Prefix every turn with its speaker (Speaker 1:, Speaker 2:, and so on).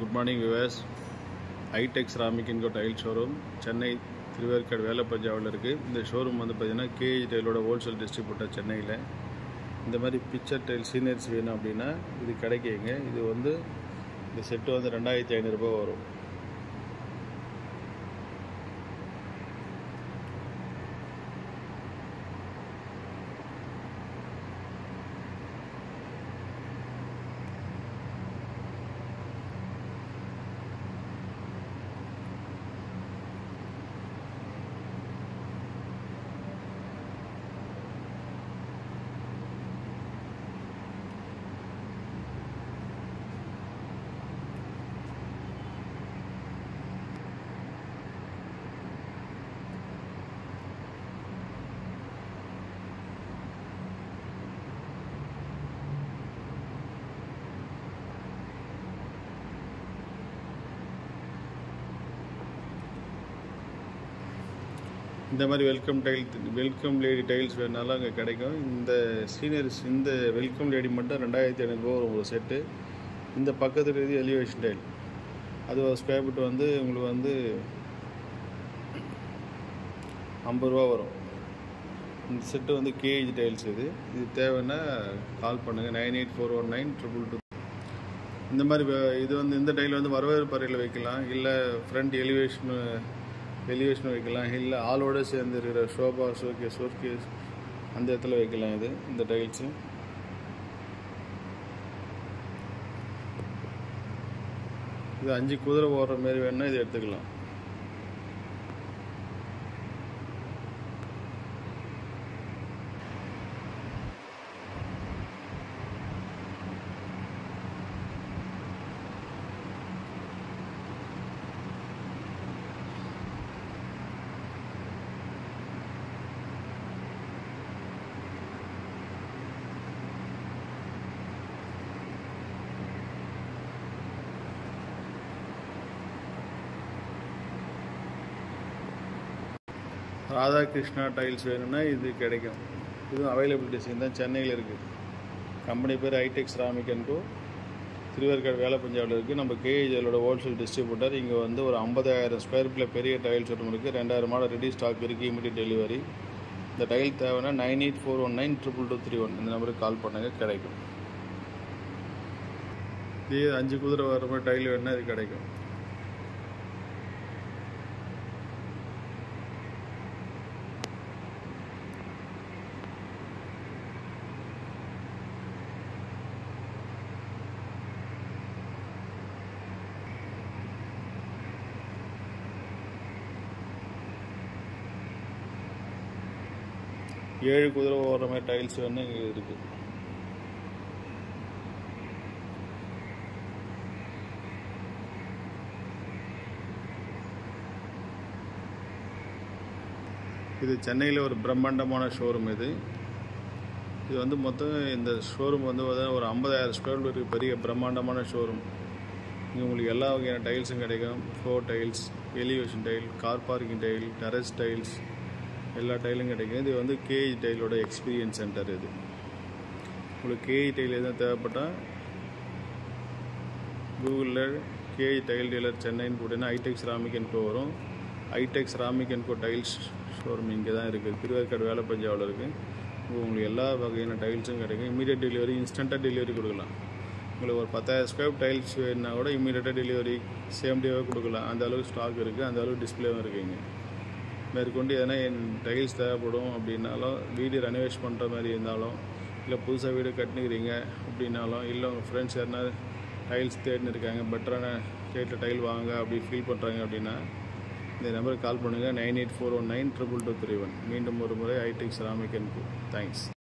Speaker 1: Good morning viewers. iTech Ceramic and Tile Showroom Chennai Thiruverkadu வேலப்பஞ்சாவில் இருக்குது. இந்த showroom வந்து பார்த்தீங்கன்னா கேஜி டைலோட ஹோல்சேல் டிஸ்ட்ரிபியூட்டர் சென்னையில். இந்த மாதிரி பிக்சர் டைல் சீனியர்ஸ் வேணும் அப்படின்னா இது கிடைக்குங்க. இது வந்து இந்த செட்டு வந்து 2500 ரூபாய் வரும். இந்த மாதிரி வெல்கம் லேடி டைல்ஸ் வேணாலும் அங்கே கிடைக்கும். இந்த சீனியர்ஸ் இந்த வெல்கம் லேடி மட்டும் 2500 ரூபா வரும் ஒரு செட்டு. இந்த பக்கத்தில் இருக்கிறது எலிவேஷன் டைல், அது ஒரு ஸ்கொயர் ஃபீட் வந்து உங்களுக்கு வந்து 50 ரூபா வரும். இந்த செட்டு வந்து கேஜி டைல்ஸ். இது தேவைன்னா கால் பண்ணுங்கள் 9841922. இந்த மாதிரி இது வந்து இந்த டைல் வந்து வரவேற்பு அறையில் வைக்கலாம், இல்லை ஃப்ரண்ட் எலிவேஷன் வைக்கலாம், இல்லை ஆளோடு சேர்ந்து இருக்கிற ஷோபா ஷோகேஸ் அந்த இடத்துல வைக்கலாம். இந்த டைல்ஸு இது 5 குதிரை ஓடுற மாரி வேணுன்னா இது எடுத்துக்கலாம். ராதாகிருஷ்ணா டைல்ஸ் வேணும்னா இது கிடைக்கும். இதுவும் அவைலபிள் டிசைன் தான், சென்னையில் இருக்குது. கம்பெனி பேர் iTech Ceramic and Co. Thiruverkadu வேலப்பஞ்சாவில் இருக்குது. நம்ம கேஜிஎலோட ஹோல்சேல் டிஸ்ட்ரிபியூட்டர். இங்கே வந்து ஒரு 50,000 ஸ்கொயர் ஃபீட்டில் பெரிய டைல் ஷோரூம் இருக்குது. 2000 மாடல் ரெடி ஸ்டாக் இருக்குது, இமீடியட் டெலிவரி. இந்த டைல் தேவைன்னா 984192231 இந்த நம்பருக்கு கால் பண்ணுங்கள், கிடைக்கும். இதே 5 குதிரை வர மாதிரி டைல் வேணுன்னா இது கிடைக்கும். ஏழு குதிரை ஓடுற மாதிரி டைல்ஸ் வேணும் இங்கே இருக்குது. இது சென்னையில் ஒரு பிரம்மாண்டமான ஷோரூம். இது வந்து மொத்தம் இந்த ஷோரூம் வந்து ஒரு 50,000 ஸ்கொயர் ஃபீட் பெரிய பிரம்மாண்டமான ஷோரூம். இங்கே உங்களுக்கு எல்லா வகையான டைல்ஸும் கிடைக்கும். Floor tiles, elevation tail, car parking tail, terrace tiles, எல்லா டைலும் கிடைக்கும். இது வந்து கேஜி டைலோட எக்ஸ்பீரியன்ஸ் சென்டர். இது உங்களுக்கு கேஜி டைல் எதுவும் தேவைப்பட்டால் கூகுளில் கேஜி டைல் டீலர் சென்னைன்னு போட்டிங்கன்னா iTech Ceramic and Co வரும். iTech Ceramic and Co tiles showroom இங்கே தான் இருக்குது. திருவேற்காடு வேலப்பஞ்சாவில் இருக்குது. உங்களுக்கு எல்லா வகையான டைல்ஸும் கிடைக்கும். இமீடியட் டெலிவரி, இன்ஸ்டண்ட்டாக டெலிவரி கொடுக்கலாம். உங்களுக்கு ஒரு 10,000 ஸ்கொயர் டைல்ஸ் வேணுன்னா கூட இமீடியட்டாக டெலிவரி சேம் டேவாக கொடுக்கலாம். அந்த அளவுக்கு ஸ்டாக் இருக்குது, அந்த அளவுக்கு டிஸ்பிளேவும் இருக்குங்க. மேற்கொண்டு எதனா டைல்ஸ் தேவைப்படும் அப்படின்னாலும், வீடு ரெனோவேட் பண்ணுற மாதிரி இருந்தாலும், இல்லை புதுசாக வீடு கட்டினுக்கிறீங்க அப்படின்னாலும், இல்லை உங்கள் ஃப்ரெண்ட்ஸ் யாருனா டைல்ஸ் தேடின்னு இருக்காங்க, பெட்டரான ரேட்டில் டைல் வாங்க அப்படி ஃபீல் பண்ணுறாங்க அப்படின்னா இந்த நம்பருக்கு கால் பண்ணுங்கள் 984192231. மீண்டும் ஒரு முறை iTech Ceramic and Co. Thanks.